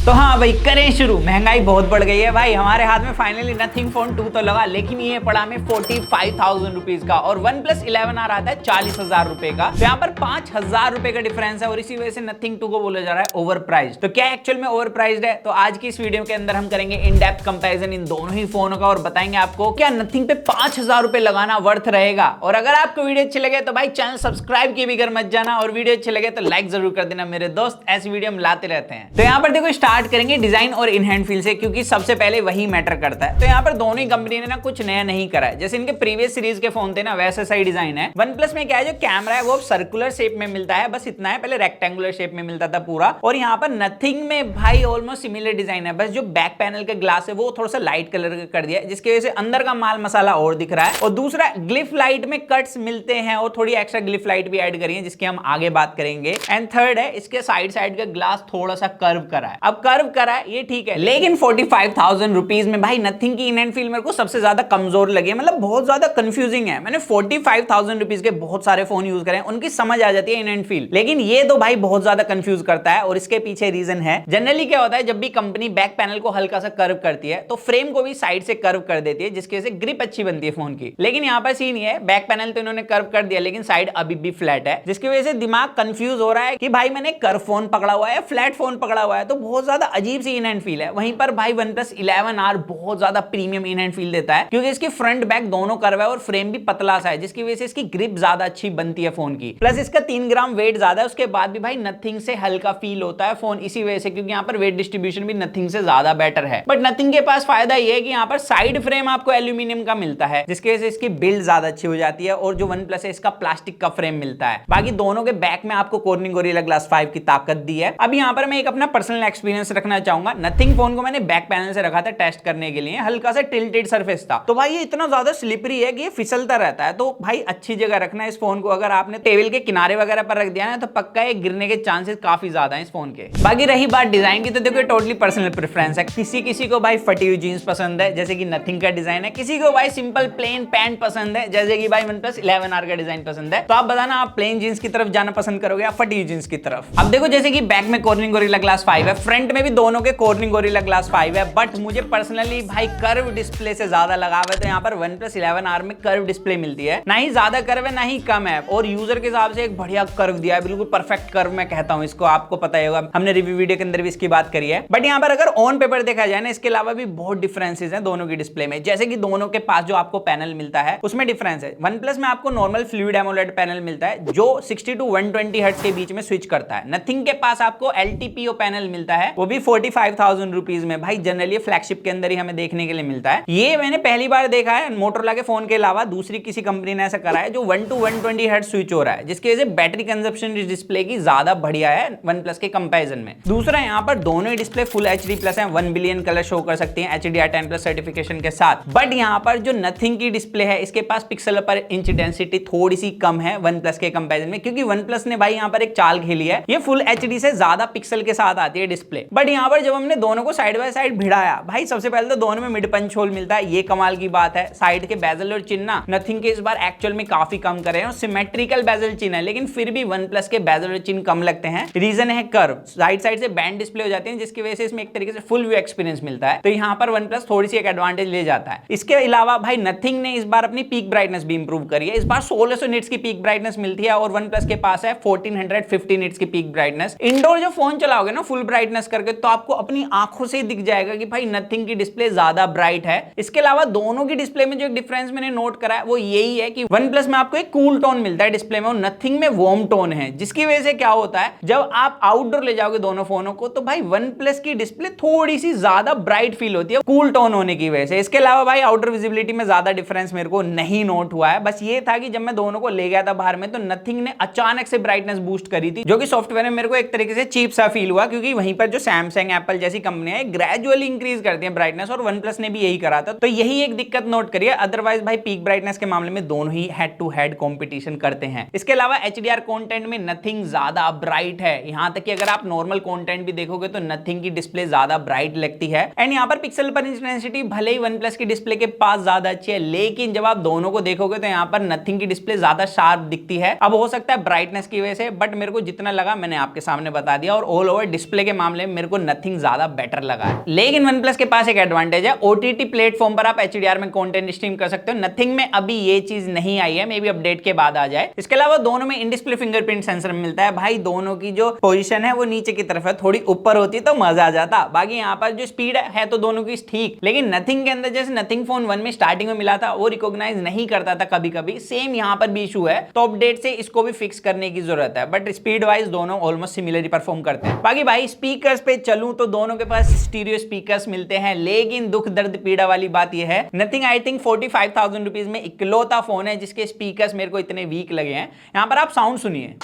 तो हाँ भाई करें शुरू। महंगाई बहुत बढ़ गई है भाई। हमारे हाथ में फाइनली नथिंग फोन 2 तो लगा, लेकिन ये पड़ा हमें 45,000 रुपीज का और OnePlus 11 आ रहा था 40,000 रुपए का। तो यहाँ पर 5,000 रुपए का डिफरेंस है और इसी वजह से नथिंग 2 को बोला जा रहा है ओवर प्राइस। तो क्या एक्चुअल में ओवर प्राइस्ड है? तो आज की इस वीडियो के अंदर हम करेंगे इन डेप्थ कंपैरिजन इन दोनों ही फोनों का और बताएंगे आपको क्या नथिंग पे 5,000 रुपए लगाना वर्थ रहेगा। और अगर आपको वीडियो अच्छी लगे तो भाई चैनल सब्सक्राइब किए बगैर मत जाना और वीडियो अच्छी लगे तो लाइक जरूर कर देना मेरे दोस्त, ऐसी वीडियो हम लाते रहते हैं। तो यहाँ पर देखो स्टार्ट करेंगे डिजाइन और इन हैंड फील से, क्योंकि सबसे पहले वही मैटर करता है। तो यहाँ पर दोनों ही कंपनी ने ना कुछ नया नहीं करा है। जैसे इनके प्रीवियस सीरीज के फोन थे ना वैसा सही डिजाइन है। OnePlus में क्या है, जो कैमरा है वो सर्कुलर शेप में मिलता है, बस इतना है, पहले रेक्टेंगुलर शेप में मिलता था पूरा। और यहाँ पर नथिंग में भाई ऑलमोस्ट सिमिलर डिजाइन है, बस जो बैक पैनल का ग्लास है वो थोड़ा सा लाइट कलर का कर दिया है, जिसकी वजह से अंदर का माल मसाला और दिख रहा है। और दूसरा ग्लिफ लाइट में कट्स मिलते हैं और थोड़ी एक्स्ट्रा ग्लिफ लाइट भी ऐड करी है, जिसकी हम आगे बात करेंगे। एंड थर्ड है, इसके साइड का ग्लास थोड़ा सा कर्व करा है। अब कर्व करा है ये ठीक है, लेकिन 45,000 रुपीज में भाई नथिंग की इन हैंड फील मेरे को सबसे ज्यादा कमजोर लगी है। मतलब बहुत ज्यादा कंफ्यूजिंग है। मैंने 45,000 रुपीज के बहुत सारे फोन यूज करे हैं, उनकी समझ आ जाती है इन हैंड फील, लेकिन ये तो भाई बहुत ज्यादा कंफ्यूज करता है। और इसके पीछे रीजन है, जनरली क्या होता है जब भी कंपनी बैक पैनल को हल्का सा कर्व करती है तो फ्रेम को भी साइड से कर्व कर देती है, जिसकी वजह से ग्रिप अच्छी बनती है फोन की। लेकिन यहाँ पर सीन ये है, बैक पैनल तो इन्होंने कर्व कर दिया लेकिन साइड अभी भी फ्लैट है, जिसकी वजह से दिमाग कंफ्यूज हो रहा है कि भाई मैंने कर्व फोन पकड़ा हुआ है फ्लैट फोन पकड़ा हुआ है। तो बहुत ज्यादा अजीब सी इन हैंड फील है। वहीं पर भाई OnePlus 11R बहुत ज्यादा प्रीमियम इन हैंड फील देता है, क्योंकि इसकी फ्रंट बैक दोनों कर्व है और फ्रेम भी पतला सा है, जिसकी वजह से इसकी ग्रिप ज्यादा अच्छी बनती है फोन की। प्लस इसका 3 ग्राम वेट ज्यादा है, उसके बाद भी भाई नथिंग से हल्का फील होता है फोन, इसी वजह से, क्योंकि यहाँ पर वेट डिस्ट्रीब्यूशन भी नथिंग से ज्यादा बेटर है। बट नथिंग के पास फायदा ये है कि यहाँ पर साइड फ्रेम आपको एल्यूमिनियम का मिलता है, जिसकी वजह से इसकी बिल्ड ज्यादा अच्छी हो जाती है। और जो OnePlus है इसका प्लास्टिक का फ्रेम मिलता है। बाकी दोनों के बैक में आपको कॉर्निंग गोरिल्ला ग्लास 5 की ताकत दी है। अब यहाँ पर मैं एक अपना पर्सनल एक्सपीरियंस रखना चाहूंगा। नथिंग फोन को मैंने बैक पैनल से रखा था टेस्ट करने के लिए, हल्का सा टिल्टेड सरफेस था, तो भाई ये इतना ज्यादा स्लिपरी है कि ये फिसलता रहता है। तो भाई अच्छी जगह रखना है इस फोन को। अगर आपने टेबल के किनारे वगैरह पर रख दिया ना तो पक्का ये गिरने के चांसेस काफी ज्यादा हैं इस फोन के। बाकी रही बात डिजाइन की, तो देखो टोटली पर्सनल प्रेफरेंस है। किसी को भाई फटी हुई जीन्स पसंद है जैसे कि नथिंग का डिजाइन है, किसी को भाई सिंपल प्लेन पैंट पसंद है जैसे कि भाई OnePlus 11R का डिजाइन पसंद है। तो आप बताना आप प्लेन जीन्स की तरफ जाना पसंद करोगे या फटी हुई जीन्स की तरफ। अब देखो जैसे कि बैक में कॉर्निंग गोरिल्ला ग्लास 5 है, फ्रंट में भी दोनों के कॉर्निंग गोरिल्ला ग्लास 5 है, बट मुझे पर्सनली भाई कर्व डिस्प्ले से ज्यादा लगाव है। तो यहाँ पर OnePlus 11R में कर्व डिस्प्ले मिलती है, ना ही ज्यादा कर्व है ना ही कम है, और यूजर के हिसाब से एक बढ़िया कर्व दिया है, बिल्कुल परफेक्ट कर्व मैं कहता हूँ इसको। आपको पता ही होगा, हमने रिव्यू वीडियो के अंदर भी इसकी बात करी है। बट यहाँ पर अगर ऑन पेपर देखा जाए ना, इसके अलावा भी बहुत डिफरेंसेस हैं दोनों की डिस्प्ले में। जैसे कि दोनों के पास जो आपको पैनल मिलता है उसमें डिफरेंस है। OnePlus में आपको नॉर्मल फ्लूइड एमोलेड पैनल मिलता है जो 60 to 120 हर्ट्ज के बीच में स्विच करता है। नथिंग के पास आपको LTPO पैनल मिलता है, वो भी 45,000 रुपीज में। भाई जनरली फ्लैगशिप के अंदर ही हमें देखने के लिए मिलता है। ये मैंने पहली बार देखा है मोटोरोला के फोन के अलावा दूसरी किसी कंपनी ने ऐसा करा है जो 1 to 120 हर्ट्ज स्विच हो रहा है, जिसकी वजह से बैटरी कंजप्शन इस डिस्प्ले की ज्यादा बढ़िया है OnePlus के कंपैरिजन में। दूसरा यहाँ पर दोनों ही डिस्प्ले फुल HD+ है, 1 बिलियन कलर शो कर सकती है HDR10+ सर्टिफिकेशन के साथ। बट यहाँ पर जो नथिंग की डिस्प्ले है इसके पास पिक्सल पर इंच डेंसिटी थोड़ी सी कम है OnePlus के कंपैरिजन में, क्योंकि OnePlus ने भाई यहाँ पर एक चाल खेली है, ये फुल HD से ज्यादा पिक्सल के साथ आती है डिस्प्ले। बट यहाँ पर जब हमने दोनों को साइड बाय साइड भिड़ाया, भाई सबसे पहले तो दोनों में मिड पंच होल मिलता है, ये कमाल की बात है। साइड के बेजल और चिन्ह नथिंग के इस बार एक्चुअल में काफी कम करे हैं, सिमेट्रिकल बेजल चिन्ह है, लेकिन फिर भी OnePlus के बेजल और चिन्ह कम लगते हैं। रीजन है कर्व, साइड से बैंड डिस्प्ले हो जाती है, जिसकी वजह से इसमें एक तरीके से फुल व्यू एक्सपीरियंस मिलता है। तो यहाँ पर OnePlus थोड़ी सी एक एडवांटेज ले जाता है। इसके अलावा भाई नथिंग ने इस बार अपनी पीक ब्राइटनेस भी इंप्रूव करी है। इस बार 1600 निट्स की पीक ब्राइटनेस मिलती है और OnePlus के पास है 1450 निट्स की पीक ब्राइटनेस। इंडोर जो फोन चलाओगे ना फुल ब्राइटनेस करके, तो आपको अपनी आंखों से दिख जाएगा कि भाई नथिंग की डिस्प्ले ज्यादा ब्राइट है। इसके अलावा दोनों की डिस्प्ले में जो एक डिफरेंस मैंने नोट करा है वो यही है कि OnePlus में आपको एक कूल टोन मिलता है डिस्प्ले में और नथिंग में वार्म टोन है, जिसकी वजह से क्या होता है जब आप आउटडोर ले जाओगे दोनों फोनों को, तो भाई OnePlus की डिस्प्ले थोड़ी सी ज्यादा ब्राइट फील होती है कूल टोन होने की वजह से। इसके अलावा भाई आउटर विजिबिलिटी में ज्यादा डिफरेंस मेरे को नहीं नोट हुआ है। बस ये था कि जब मैं दोनों को ले गया था बाहर में, तो नथिंग ने अचानक से ब्राइटनेस बूस्ट करी थी, जो कि सॉफ्टवेयर में मेरे को एक तरीके से चीप सा फील हुआ, क्योंकि वहीं पर जो सैमसंग एप्पल जैसी कंपनियां ग्रेजुअली इंक्रीज करती हैं ब्राइटनेस, और OnePlus ने भी यही करा था। तो यही एक दिक्कत नोट करिए। अदरवाइज भाई पीक ब्राइटनेस के मामले में दोनों ही हेड टू हेड कंपटीशन करते हैं। इसके अलावा HDR कंटेंट में नथिंग ज्यादा ब्राइट है। यहां तक कि अगर आप नॉर्मल कंटेंट भी देखोगे तो नथिंग की डिस्प्ले ज्यादा ब्राइट लगती है। एंड यहाँ पर पिक्सल पर इंच डेंसिटी भले ही OnePlus की डिस्प्ले के पास ज्यादा अच्छी है, लेकिन जब आप दोनों को देखोगे तो यहाँ पर नथिंग की डिस्प्ले ज्यादा शार्प दिखती है। अब हो सकता है ब्राइटनेस की वजह से, बट मेरे को जितना लगा मैंने आपके सामने बता दिया। और ऑल ओवर डिस्प्ले के मामले में मेरे को नथिंग ज्यादा बेटर लगा है। लेकिन वन प्लस के पास एक एडवांटेज है, ओटीटी प्लेटफॉर्म पर आप एचडीआर में कंटेंट स्ट्रीम कर सकते हो। नथिंग में अभी ये चीज नहीं आई है, मे बी अपडेट के बाद आ जाए। इसके अलावा दोनों में इन डिस्प्ले फिंगरप्रिंट सेंसर मिलता है। भाई दोनों की जो पोजीशन है वो नीचे की तरफ है, थोड़ी ऊपर होती तो मजा आ जाता। बाकी यहाँ पर जो स्पीड है तो दोनों की ठीक, लेकिन नथिंग के अंदर जैसे नथिंग फोन 1 में स्टार्टिंग में मिला था वो रिकॉग्नाइज नहीं करता था कभी कभी, सेम यहाँ पर भी इशू है। तो अपडेट से इसको भी फिक्स करने की जरूरत है, बट स्पीड वाइज दोनों ऑलमोस्ट सिमिलरली परफॉर्म करते हैं। बाकी भाई स्पीकर्स पे चलूं तो दोनों के पास स्टीरियो स्पीकर्स मिलते हैं, लेकिन दुख दर्द पीड़ा वाली बात यह है, नथिंग आई थिंक 45,000 रुपीज में इकलौता फोन है जिसके स्पीकर्स मेरे को इतने वीक लगे हैं। यहाँ पर आप साउंड सुनिए,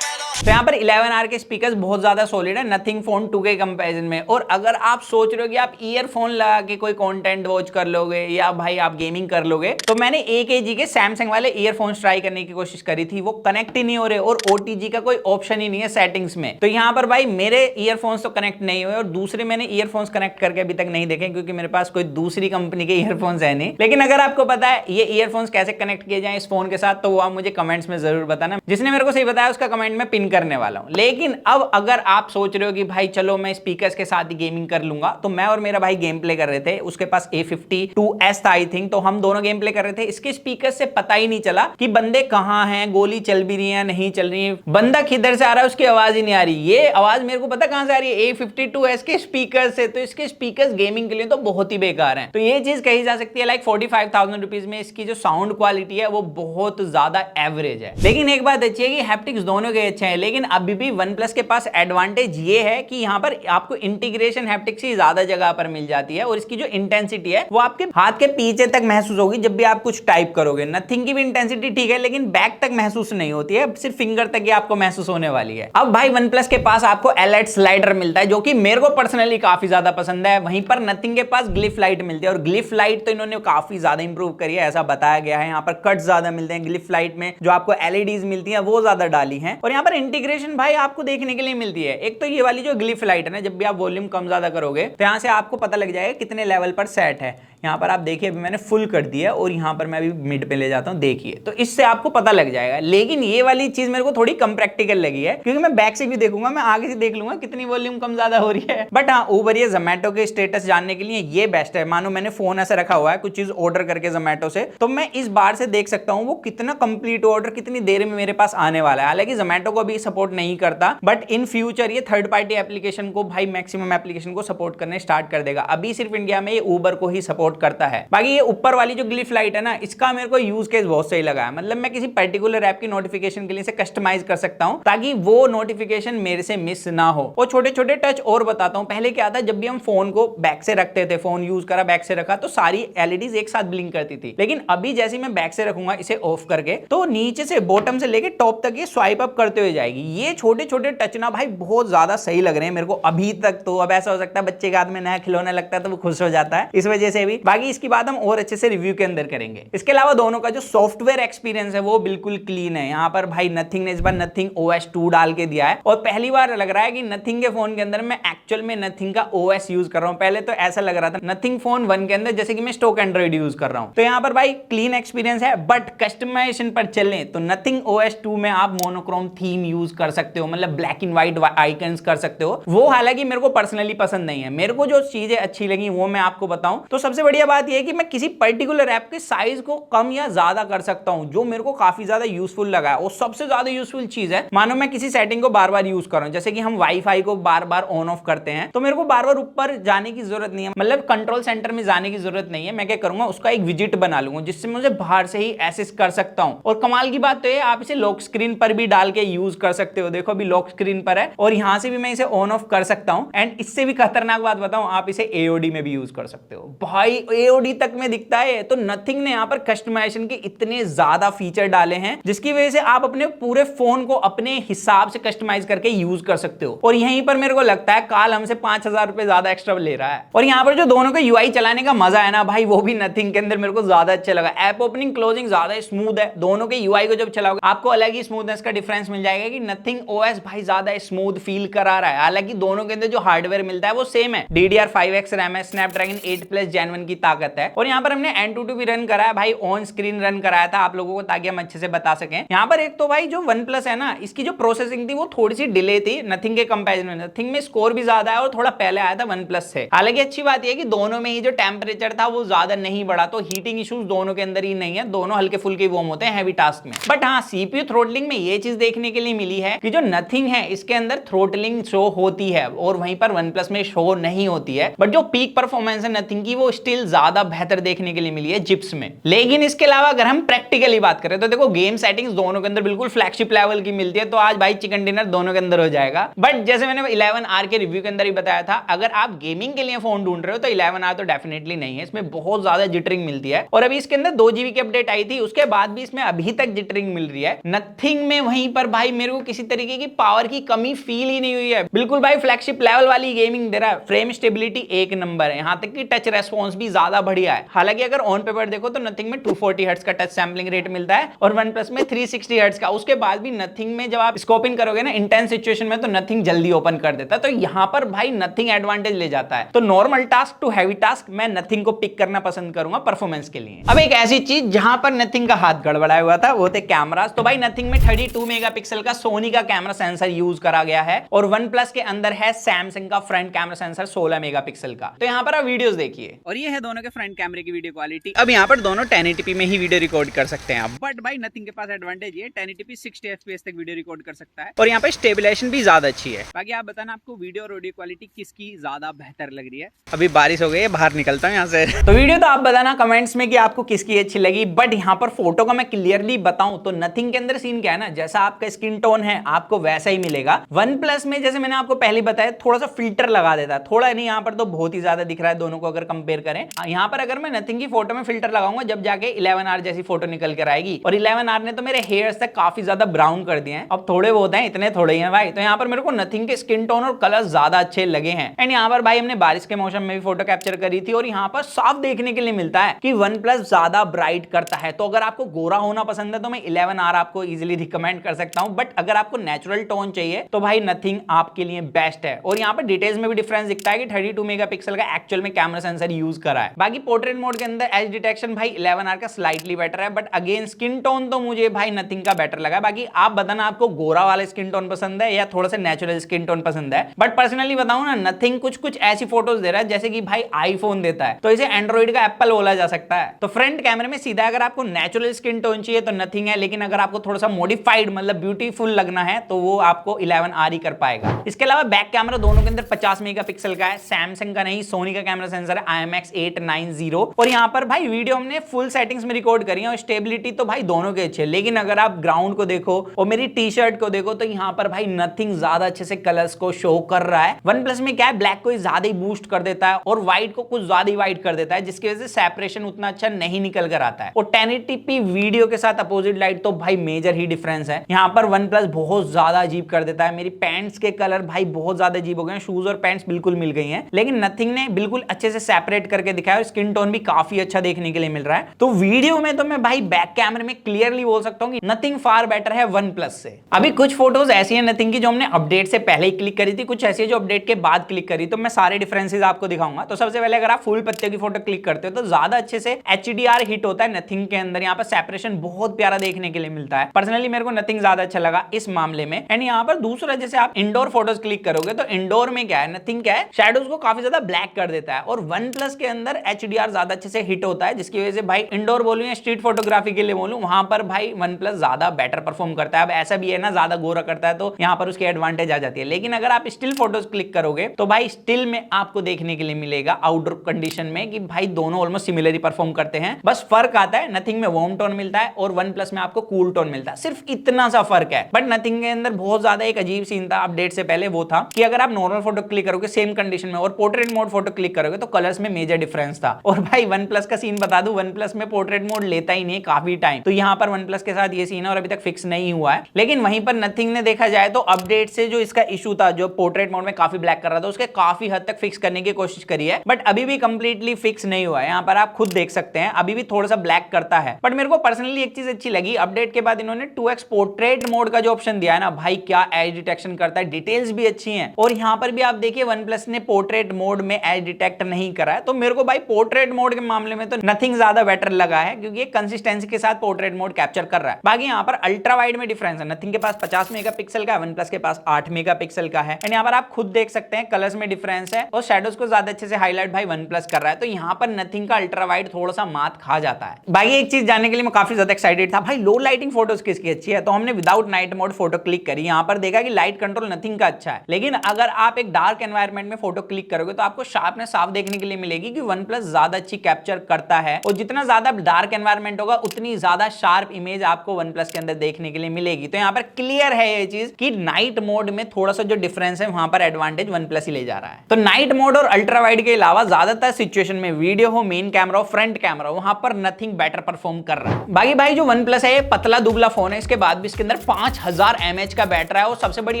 तो यहाँ पर 11R के स्पीकर्स बहुत ज्यादा सॉलिड है नथिंग फोन 2 के कंपैरिजन में। और अगर आप सोच रहे हो कि आप ईयरफोन लगा के कोई कंटेंट वॉच कर लोगे या भाई आप गेमिंग कर लोगे, तो मैंने AKG के सैमसंग वाले ईयरफोन्स ट्राई करने की कोशिश करी थी, वो कनेक्ट ही नहीं हो रहे और OTG का कोई ऑप्शन ही नहीं है सेटिंग्स में। तो यहाँ पर भाई मेरे ईयरफोन्स तो कनेक्ट नहीं हुए और दूसरे मैंने ईयरफोन्स कनेक्ट करके अभी तक नहीं देखे, क्योंकि मेरे पास कोई दूसरी कंपनी के ईयरफोन्स है नहीं। लेकिन अगर आपको पता है ये ईयरफोन्स कैसे कनेक्ट किए जाए इस फोन के साथ, तो वो आप मुझे कमेंट्स में जरूर बताना। जिसने मेरे को सही बताया उसका कमेंट में पिन करने वाला हूं। लेकिन अब अगर आप सोच रहे हो कि भाई चलो मैं स्पीकर्स के साथ ही गेमिंग कर लूंगा, तो मैं और मेरा भाई गेम प्ले कर रहे थे, उसके पास A52s था आई थिंक, तो हम दोनों गेम प्ले कर रहे थे। इसके स्पीकर से पता ही नहीं चला कि बंदे कहां हैं, गोली चल भी रही है नहीं चल रही है, बंदा किधर से आ रहा है उसकी आवाज ही नहीं आ रही। ये आवाज मेरे को पता कहां से आ रही है, A52s के स्पीकर से। तो इसके स्पीकर गेमिंग के लिए तो बहुत ही बेकार है। तो ये चीज कही जा सकती है लाइक 45,000 रुपीज में इसकी जो साउंड क्वालिटी है वो बहुत ज्यादा एवरेज है। लेकिन एक बात अच्छी है कि हैप्टिक्स दोनों के अच्छे हैं, लेकिन अभी भी वन प्लस के पास एडवांटेज ये है कि यहाँ पर आपको इंटीग्रेशन हैप्टिक्स की ज्यादा जगह पर मिल जाती है, और इसकी जो इंटेंसिटी है वो आपके हाथ के पीछे तक महसूस होगी जब भी आप कुछ टाइप करोगे। नथिंग की भी इंटेंसिटी ठीक है, लेकिन बैक तक महसूस नहीं होती है, सिर्फ फिंगर तक ही आपको महसूस होने वाली है। अब भाई वन प्लस के पास आपको एलाइट स्लाइडर मिलता है, जो कि मेरे को पर्सनली काफी ज्यादा पसंद है। वहीं पर नथिंग के पास ग्लिफ लाइट मिलती है, और ग्लिफ लाइट तो इन्होंने काफी ज्यादा इंप्रूव करी है, ऐसा बताया गया है। यहाँ पर कट ज्यादा मिलते हैं ग्लिफ लाइट में, जो आपको LEDs मिलती है वो ज्यादा डाली है। और यहाँ पर इंटीग्रेशन भाई आपको देखने के लिए मिलती है। एक तो ये वाली जो ग्लिफ लाइट है ना, जब भी आप वॉल्यूम कम ज्यादा करोगे तो यहाँ से आपको पता लग जाएगा कितने लेवल पर सेट है। यहाँ पर आप देखिए अभी मैंने फुल कर दिया और यहाँ पर मैं अभी मिड पे ले जाता हूँ, देखिए, तो इससे आपको पता लग जाएगा। लेकिन ये वाली चीज मेरे को थोड़ी कम प्रैक्टिकल लगी है, क्योंकि मैं बैक से भी देखूंगा, मैं आगे से देख लूंगा कितनी वॉल्यूम कम ज्यादा हो रही है। बट हाँ, ऊबर ये जोमेटो के स्टेटस जानने के लिए ये बेस्ट है। मानो मैंने फोन ऐसे रखा हुआ है कुछ चीज ऑर्डर करके जोमेटो से, तो मैं इस बार से देख सकता हूँ वो कितना कंप्लीट ऑर्डर कितनी देर में मेरे पास आने वाला है। हालांकि जोमेटो को भी सपोर्ट नहीं करता, बट इन फ्यूचर ये थर्ड पार्टी एप्लीकेशन को भाई मैक्सिमम एप्लीकेशन को सपोर्ट करने स्टार्ट कर देगा। अभी सिर्फ इंडिया में ये ऊबर को ही सपोर्ट करता है। बाकी ये ऊपर वाली जो ग्लिफ लाइट है ना, इसका मेरे को यूज केस बहुत सही लगा है। मतलब मैं किसी पर्टिकुलर ऐप की नोटिफिकेशन के लिए से कस्टमाइज कर सकता हूं, ताकि वो नोटिफिकेशन मेरे से मिस ना हो। और छोटे छोटे टच और बताता हूं, पहले क्या था, जब भी हम फोन को बैक से रखते थे, फोन यूज करा बैक से रखा, तो सारी LEDs एक साथ ब्लिंक करती थी। लेकिन अभी जैसे मैं बैक से रखूंगा इसे ऑफ करके, तो नीचे से बॉटम से लेके टॉप तक ये स्वाइप अप करते हुए जाएगी। ये छोटे छोटे टच ना भाई बहुत ज्यादा सही लग रहे हैं मेरे को अभी तक। तो अब ऐसा हो सकता है बच्चे के हाथ में नया खिलौना लगता है तो वो खुश हो जाता है, इस वजह से भी। बाकी इसकी बात हम और अच्छे से रिव्यू के अंदर करेंगे। इसके अलावा दोनों का जो सॉफ्टवेयर एक्सपीरियंस है वो बिल्कुल क्लीन है। यहाँ पर भाई नथिंग ने इस बार नथिंग OS 2 डाल के दिया है, और पहली बार लग रहा है कि नथिंग के फोन के अंदर मैं एक्चुअल में नथिंग का OS यूज कर रहा हूँ। पहले तो ऐसा लग रहा था नथिंग फोन 1 के अंदर जैसे कि मैं स्टॉक एंड्रॉइड यूज कर रहा हूँ। तो यहाँ पर भाई क्लीन एक्सपीरियंस है, बट कस्टमाइजेशन पर चलें तो नथिंग OS 2 में आप मोनोक्रोम थीम यूज कर सकते हो, मतलब ब्लैक एंड व्हाइट आइकन्स कर सकते हो। वो हालांकि मेरे को पर्सनली पसंद नहीं है। मेरे को जो चीजें अच्छी लगी वो मैं आपको बताऊं तो सबसे बढ़िया बात यह है कि मैं किसी पर्टिकुलर ऐप के साइज को कम या ज्यादा कर सकता हूं, जो मेरे को काफी ज्यादा यूजफुल लगा है। और सबसे ज्यादा यूजफुल चीज है, मानो मैं किसी सेटिंग को बार बार यूज कर रहा हूं, जैसे कि हम वाईफाई को बार बार ऑन ऑफ करते हैं, तो मेरे को बार बार ऊपर जाने की जरूरत नहीं है, मतलब कंट्रोल सेंटर में जाने की जरूरत नहीं है। मैं क्या करूंगा, उसका एक विजिट बना लूंगा जिससे मुझे बाहर से ही एक्सेस कर सकता हूं। और कमाल की बात तो ये, आप इसे लॉक स्क्रीन पर भी डाल के यूज कर सकते हो। देखो अभी लॉक स्क्रीन पर है और यहां से भी मैं इसे ऑन ऑफ कर सकता हूं। एंड इससे भी खतरनाक बात बताऊं, आप इसे AOD में भी यूज कर सकते हो। भाई AOD तक में दिखता है। तो नथिंग ने यहाँ पर कस्टमाइजेशन के इतने ज्यादा फीचर डाले हैं, जिसकी वजह से आप अपने पूरे फोन को अपने हिसाब से कस्टमाइज करके यूज कर सकते हो। और यहीं पर मेरे को लगता है काल हमसे 5,000 रुपए ज्यादा एक्स्ट्रा ले रहा है। और यहाँ पर जो दोनों का UI चलाने का मजा है ना भाई, वो भी नथिंग के अंदर मेरे को ज्यादा अच्छा लगा। ऐप ओपनिंग क्लोजिंग ज्यादा स्मूथ है। दोनों के UI को जब चलाओगे आपको अलग ही स्मूथनेस का डिफरेंस मिल जाएगा कि नथिंग OS भाई ज्यादा स्मूथ फील करा रहा है। हालांकि दोनों के अंदर जो हार्डवेयर मिलता है वो सेम है। DDR5X रैम है, स्नैपड्रैगन 8+ Gen 1 की ताकत है। और यहाँ पर हमने Antutu भी रन कराया भाई, ऑन स्क्रीन रन कराया था आप लोगों को ताकि हम अच्छे से बता सकें। यहाँ पर एक तो भाई जो OnePlus है ना, इसकी जो प्रोसेसिंग थी वो थोड़ी सी डिले थी नथिंग के कंपैरिजन में। नथिंग में स्कोर भी ज्यादा है और थोड़ा पहले आया था OnePlus से। हालांकि अच्छी बात यह कि दोनों में ही जो टेम्परेचर था वो ज्यादा नहीं बढ़ा, तो हीटिंग इश्यूज दोनों के अंदर ही नहीं है, दोनों हल्के फुल्के वार्म होते हैं हैवी टास्क में। बट हाँ, सीपीयू थ्रोटलिंग में ये चीज देखने के लिए मिली है कि जो नथिंग है इसके अंदर थ्रोटलिंग शो होती है और वहीं पर OnePlus में शो नहीं होती है। बट जो पीक परफॉर्मेंस है नथिंग की वो स्टिल ज्यादा बेहतर देखने के लिए मिली है जिप्स में। लेकिन इसके अलावा अगर हम प्रैक्टिकली बात करें तो देखो गेम सेटिंग्स दोनों के अंदर बिल्कुल फ्लैगशिप लेवल की मिलती है, तो आज भाई चिकन डिनर दोनों के अंदर हो जाएगा। बट जैसे मैंने 11R के रिव्यू के अंदर ही बताया था, अगर आप गेमिंग के लिए फोन ढूंढ रहे हो तो 11R तो डेफिनेटली नहीं है, इसमें बहुत ज्यादा जिटरिंग मिलती है। और अभी इसके अंदर 2 GB की अपडेट आई थी, उसके बाद भी इसमें अभी तक जिटरिंग मिल रही है। नथिंग में वहीं पर भाई मेरे को किसी तरीके की पावर की कमी फील ही नहीं हुई है, बिल्कुल भाई फ्लैगशिप लेवल वाली गेमिंग दे रहा है। फ्रेम स्टेबिलिटी एक नंबर है, यहां तक कि टच रेस्पॉन्स भी ज्यादा बढ़िया है। हालांकि अगर ऑन पेपर देखो तो नथिंग में 240 हर्ट्ज का टच सैंपलिंग रेट मिलता है और OnePlus में 360 हर्ट्ज का। उसके बाद भी नथिंग में जब आप स्कोपिंग करोगे ना इंटेंस सिचुएशन में तो नथिंग जल्दी ओपन कर देता है, तो यहां पर भाई नथिंग एडवांटेज ले जाता है। तो normal task to heavy task मैं नथिंग को पिक करना पसंद करूंगा परफॉर्मेंस के लिए। अब एक ऐसी चीज जहां पर नथिंग का हाथ गड़बड़ाया हुआ था वो थे कैमरास। तो भाई नथिंग में 32 मेगापिक्सल का सोनी का कैमरा सेंसर यूज करा गया है और OnePlus के अंदर है सैमसंग का फ्रंट कैमरा सेंसर 16 मेगापिक्सल का। तो यहाँ पर आप वीडियोस देखिए और ये है दोनों के फ्रंट कैमरे की वीडियो क्वालिटी। अब यहाँ पर दोनों 1080p में ही वीडियो रिकॉर्ड कर सकते हैं आप। बट भाई नथिंग के पास एडवांटेज ये 1080p 60 FPS तक वीडियो रिकॉर्ड कर सकता है और यहाँ पे स्टेबिलाईजेशन भी ज्यादा अच्छी है। बाकी आप बताना आपको वीडियो और ऑडियो क्वालिटी किसकी ज्यादा बेहतर लग रही है। अभी बारिश हो गई है, बाहर निकलता हूँ यहाँ से। तो वीडियो तो आप बताना कमेंट्स में कि आपको किसकी अच्छी लगी। बट यहाँ पर फोटो का मैं क्लियरली बताऊं तो नथिंग के अंदर सीन क्या है ना, जैसा आपका स्किन टोन है आपको वैसा ही मिलेगा। OnePlus में जैसे मैंने आपको पहले बताया थोड़ा सा फिल्टर लगा देता है, थोड़ा नहीं, यहाँ पर तो बहुत ही ज्यादा दिख रहा है दोनों को अगर कंपेयर करें। यहाँ पर अगर मैं नथिंग की फोटो में फिल्टर लगाऊंगा जब जाके 11R जैसी फोटो निकल कर आएगी। और 11R ने तो मेरे हेयर्स तक काफी ज्यादा ब्राउन कर दिए हैं, अब थोड़े बहुत हैं, इतने थोड़े ही हैं भाई। तो यहाँ पर मेरे को नथिंग के स्किन टोन और कलर ज्यादा अच्छे लगे हैं। एंड यहाँ पर भाई हमने बारिश के मौसम में भी फोटो कैप्चर करी थी और यहाँ पर साफ देखने के लिए मिलता है कि OnePlus ज्यादा ब्राइट करता है। तो अगर आपको गोरा होना पसंद है तो मैं 11R आपको इजिली रिकमेंड कर सकता हूं। बट अगर आपको नेचुरल टोन चाहिए तो भाई नथिंग आपके लिए बेस्ट है। और यहाँ पर डिटेल्स में भी डिफरेंस दिखता है कि 32 मेगापिक्सल का एक्चुअल में कैमरा सेंसर यूज करा है। बाकी पोर्ट्रेट मोड के अंदर एज डिटेक्शन भाई 11R का स्लाइटली बेटर है, बट अगेन स्किन टोन तो मुझे भाई नथिंग का बेटर लगा। बाकी आप बताना आपको गोरा वाला स्किन टोन पसंद है या थोड़ा सा नेचुरल स्किन टोन पसंद है। बट पर्सनली बताऊं ना, नथिंग कुछ कुछ ऐसी फोटोज दे रहा है जैसे कि भाई आईफोन देता है, तो इसे एंड्रॉइड का एप्पल बोला जा सकता है। तो फ्रंट कैमरे में सीधा अगर आपको नेचुरल स्किन टोन चाहिए तो नथिंग है, लेकिन अगर आपको थोड़ा सा मॉडिफाइड मतलब ब्यूटीफुल लगना है तो वो आपको 11R ही कर पाएगा। इसके अलावा बैक कैमरा दोनों के अंदर 50 मेगापिक्सल का है, सैमसंग का नहीं सोनी का कैमरा सेंसर है IMX890। और यहाँ पर भाई वीडियो हमने फुल सेटिंग्स में रिकॉर्ड करी है और स्टेबिलिटी तो भाई दोनों के अच्छे। लेकिन अगर आप ग्राउंड को देखो और मेरी टी शर्ट को देखो तो यहाँ पर भाई नथिंग ज्यादा अच्छे से कलर्स को शो कर रहा है। OnePlus में क्या है, ब्लैक को ज्यादा ही बूस्ट कर देता है और व्हाइट को कुछ ज्यादा ही व्हाइट कर देता है, जिसकी वजह से सेपरेशन उतना अच्छा नहीं निकल कर आता है। और 1080p वीडियो के साथ अपोजिट लाइट तो भाई मेजर ही डिफरेंस है। यहाँ पर OnePlus बहुत ज्यादा अजीब कर देता है। मेरी पैंट्स के कलर भाई बहुत ज्यादा अजीब हो गए हैं, शूज और पैंट्स बिल्कुल मिल गई हैं, लेकिन नथिंग ने बिल्कुल अच्छे से सेपरेट करके दिखाया और स्किन टोन भी काफी अच्छा देखने के लिए मिल रहा है। तो वीडियो में तो मैं भाई बैक कैमरे में क्लियरली बोल सकता हूँ कि नथिंग फार बेटर है OnePlus से। अभी कुछ फोटोज ऐसी हैं नथिंग की जो हमने अपडेट से पहले ही क्लिक करी थी, कुछ ऐसी है जो अपडेट के बाद क्लिक करी, तो मैं सारे डिफरेंसेस आपको दिखाऊंगा। तो सबसे पहले अगर आप फुल पत्ते की फोटो क्लिक करते हो तो ज्यादा अच्छे से HDR हिट होता है नथिंग के अंदर। यहाँ पर सेपरेशन बहुत प्यारा देखने के लिए मिलता है। पर्सनली मेरे को नथिंग ज्यादा अच्छा लगा इस मामले में। एंड यहाँ पर दूसरा, जैसे आप इंडोर फोटोज क्लिक करोगे तो इंडोर में क्या है, नथिंग क्या है, शैडोज को काफी ज्यादा ब्लैक कर देता है और OnePlus के अंदर HDR ज्यादा अच्छे से हिट होता है, जिसकी वजह से भाई इंडोर बोलूं या स्ट्रीट फोटोग्राफी के लिए बोलूं वहां पर भाई OnePlus ज्यादा बेटर परफॉर्म करता है। अब ऐसा भी है ना, ज्यादा गोरा करता है तो यहाँ पर उसकी एडवांटेज आ जाती है। लेकिन अगर आप स्टिल फोटोज क्लिक करोगे तो भाई स्टिल में आपको देखने के लिए मिलेगा आउटडोर कंडीशन में कि भाई दोनों ऑलमोस्ट सिमिलरली परफॉर्म करते हैं। बस फर्क आता है, नथिंग में वार्म टोन मिलता है और OnePlus में आपको कूल टोन मिलता है, सिर्फ इतना सा फर्क है। बट नथिंग के अंदर बहुत ज्यादा एक अजीब सीन था अपडेट से पहले, वो था कि अगर आप नॉर्मल फोटो क्लिक करोगे सेम कंडीशन में और पोर्ट्रेट मोड फोटो क्लिक करोगे तो कलर्स में मेजर डिफरेंस था। और भाई OnePlus का सीन बता दूं, OnePlus में पोर्ट्रेट मोड लेता ही नहीं काफी टाइम, तो यहाँ पर OnePlus के साथ ये सीन है और अभी तक फिक्स नहीं हुआ है। लेकिन वहीं पर नथिंग ने देखा जाए तो अपडेट से जो इसका इशू था, जो पोर्ट्रेट मोड में काफी ब्लैक कर रहा था, उसके काफी हद तक फिक्स करने की कोशिश करी है, बट अभी भी कंप्लीटली फिक्स नहीं हुआ है। यहाँ पर आप खुद देख सकते हैं अभी भी थोड़ा सा ब्लैक करता है। बट मेरे को पर्सनली एक चीज अच्छी लगी, अपडेट के बाद इन्होंने 2x पोर्ट्रेट मोड का जो ऑप्शन दिया है ना भाई, क्या एज डिटेक्शन करता है, डिटेल्स भी अच्छी हैं। और यहाँ पर भी आप देखिए OnePlus ने पोर्ट्रेट मोड में एज डिटेक्ट नहीं करा है, तो मेरे को को भाई पोर्ट्रेट मोड के मामले में तो नथिंग ज्यादा बेटर लगा है, क्योंकि ये कंसिस्टेंसी के साथ पोर्ट्रेट मोड कैप्चर कर रहा है। बाकी यहाँ पर अल्ट्रा वाइड में डिफरेंस है, नथिंग के पास 50 मेगापिक्सल का है, वन प्लस के पास 8 मेगापिक्सल का है। एंड यहाँ पर आप खुद देख सकते हैं कलर्स में डिफरेंस है और शेडोज को ज्यादा अच्छे से हाईलाइट भाई वन प्लस कर रहा है। तो यहाँ पर नथिंग का अल्ट्रा वाइड थोड़ा सा मात खा जाता है। बाकी एक चीज जानने के लिए मैं काफी ज्यादा एक्साइटेड था, भाई लो लाइटिंग फोटोज किसकी अच्छी है, तो हमने without night mode photo click करी। यहाँ पर देखा कि लाइट कंट्रोल नथिंग का अच्छा है, लेकिन अगर आप एक डार्क एनवायरनमेंट में फोटो क्लिक करोगे तो आपको शार्पनेस साफ देखने के लिए मिलेगी कि वन प्लस ज्यादा अच्छी कैप्चर करता है, और जितना ज्यादा डार्क एनवायरनमेंट होगा उतनी ज्यादा शार्प इमेज आपको वन प्लस के अंदर देखने के लिए मिलेगी। तो यहाँ पर क्लियर है ये चीज कि नाइट मोड में थोड़ा सा जो डिफरेंस है वहां पर एडवांटेज वन प्लस ही ले जा रहा है। तो नाइट मोड और अल्ट्रा वाइड के अलावा ज्यादातर सिचुएशन में वीडियो हो, मेन कैमरा हो, फ्रंट कैमरा हो, वहां पर नथिंग बेटर परफॉर्म कर रहा है। बाकी भाई जो वन प्लस है ये पतला दुबला फोन है, इसके बाद भी इसके अंदर 5000 mAh का बैटरी है, और सबसे बड़ी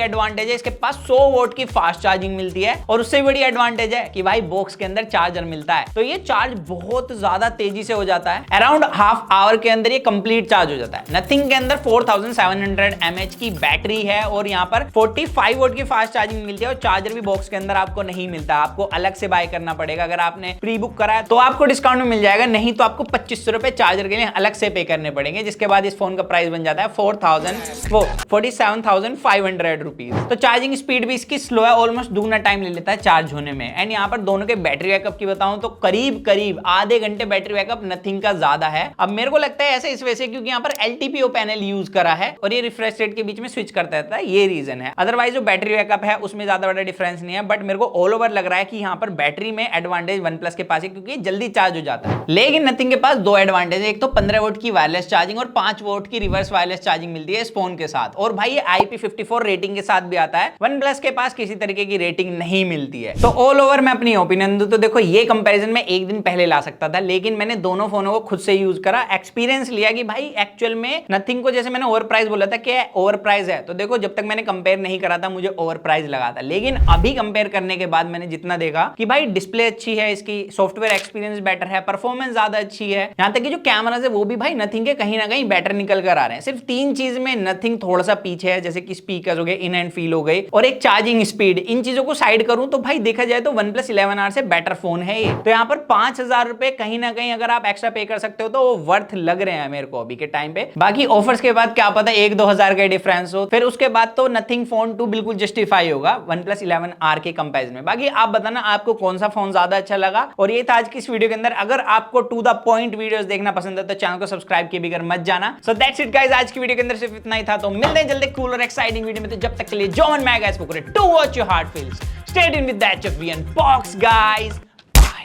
एडवांटेज है इसके पास 100 वोट की फास्ट चार्जिंग मिलती है, और उससे बड़ी एडवांटेज है कि भाई बॉक्स के अंदर चार्जर मिलता है, तो ये चार्ज बहुत ज्यादा तेजी से हो जाता है। अराउंड हाफ आवर के अंदर ये कंप्लीट चार्ज हो जाता है। नथिंग के अंदर 4700 mAh की बैटरी है, और यहाँ पर 45 वोट की फास्ट चार्जिंग मिलती है, और चार्जर भी बॉक्स के अंदर आपको नहीं मिलता, आपको अलग से बाय करना पड़ेगा। अगर आपने प्री बुक करा है तो आपको डिस्काउंट में मिल जाएगा, नहीं तो आपको 2500 रुपए चार्जर के लिए अलग से पे करने पड़ेंगे, जिसके बाद इस फोन का प्राइस बन जाता है 47,500 रुपीज। तो चार्जिंग स्पीड भी इसकी स्लो है, ऑलमोस्ट दुगना टाइम ले लेता है चार्ज होने में। एंड यहाँ पर दोनों के बैटरी बैकअप की बताऊं तो करीब करीब आधे घंटे बैटरी बैकअप नथिंग का ज्यादा है। अब मेरे को लगता है ऐसे इस वजह से क्योंकि यहाँ पर LTPO पैनल यूज करा है, और ये रिफ्रेश रेट के बीच में स्विच करता रहता है, ये रीजन है। अदरवाइज जो बैटरी बैकअप है उसमें ज्यादा बड़ा डिफरेंस नहीं है, बट मेरे को ऑल ओवर लग रहा है कि यहाँ पर बैटरी में एडवांटेज वन प्लस के पास है, क्योंकि जल्दी चार्ज हो जाता है। लेकिन नथिंग के पास दो एडवांटेज है, एक तो 15 वोट की वायरलेस चार्जिंग और 5 वोट की रिवर्स वायरलेस चार्जिंग मिलती है इस फोन के साथ, और भाई ये IP54 रेटिंग के साथ भी आता है। वन प्लस के पास किसी तरीके की रेटिंग नहीं मिलती है। तो ऑल ओवर मैं अपनी ओपिनियन दूं तो देखो, ये कंपैरिजन मैं एक दिन पहले ला सकता था, लेकिन मैंने दोनों फोनों को खुद से यूज करा, एक्सपीरियंस लिया कि भाई एक्चुअल में नथिंग को जैसे मैंने ओवर प्राइस बोला था कि ओवर प्राइस है, तो देखो जब तक मैंने कंपेयर नहीं करा था मुझे ओवर प्राइस लगा था, लेकिन अभी कंपेयर करने के बाद मैंने जितना देखा कि भाई डिस्प्ले अच्छी है, इसकी सॉफ्टवेयर एक्सपीरियंस बेटर है, परफॉर्मेंस ज्यादा अच्छी है, यहां तक कि जो कैमरास है वो भी भाई नथिंग के कहीं ना कहीं बेटर निकल कर आ रहे हैं। सिर्फ 3 चीज में नथिंग थोड़ा सा पीछे है, जैसे कि स्पीकर हो गए, इन एंड फील हो गई, और एक चार्जिंग स्पीड। इन चीजों को साइड करूं तो भाई देखा जाए तो OnePlus 11R से बेटर फोन है ये। तो यहाँ पर 5000 रुपए कहीं ना कहीं अगर आप एक्स्ट्रा पे कर सकते हो तो वो वर्थ लग रहे हैं मेरे को अभी के टाइम पे। बाकी ऑफर्स के बाद क्या पता 1-2 हजार का डिफरेंस हो, फिर उसके बाद तो नथिंग फोन 2 बिल्कुल जस्टिफाई होगा OnePlus 11R के कंपैरिजन में। बाकी आप बताना आपको कौन सा फोन ज्यादा अच्छा लगा। और ये था आज की इस वीडियो के अंदर। अगर आपको टू द पॉइंट वीडियोस देखना पसंद है तो चैनल को सब्सक्राइब किए बिगर मत जाना। सो दैट्स इट गाइस, आज की वीडियो के अंदर सिर्फ इतना ही था। तो मिलते हैं जल्दी कूल और एक्साइटिंग वीडियो में। तो जब तक के लिए जो मन में आएगा इसको करें, to watch your heart feels, stay tuned with that chuck we unbox guys.